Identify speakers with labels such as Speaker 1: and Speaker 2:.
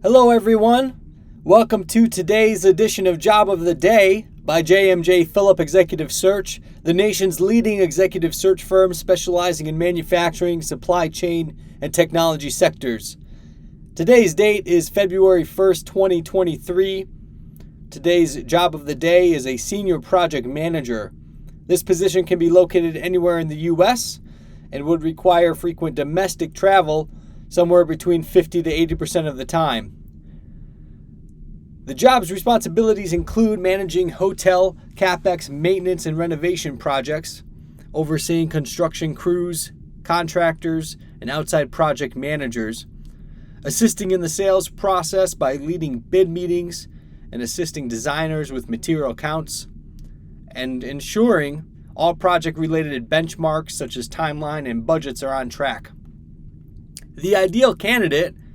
Speaker 1: Hello, everyone. Welcome to today's edition of Job of the Day by J.M.J. Phillip Executive Search, the nation's leading executive search firm specializing in manufacturing, supply chain, and technology sectors. Today's date is February 1st, 2023. Today's Job of the Day is a Senior Project Manager. This position can be located anywhere in the U.S. and would require frequent domestic travel, somewhere between 50 to 80% of the time. The job's responsibilities include managing hotel, Capex, maintenance, and renovation projects, overseeing construction crews, contractors, and outside project managers, assisting in the sales process by leading bid meetings and assisting designers with material counts, and ensuring all project-related benchmarks such as timeline and budgets are on track. The ideal candidate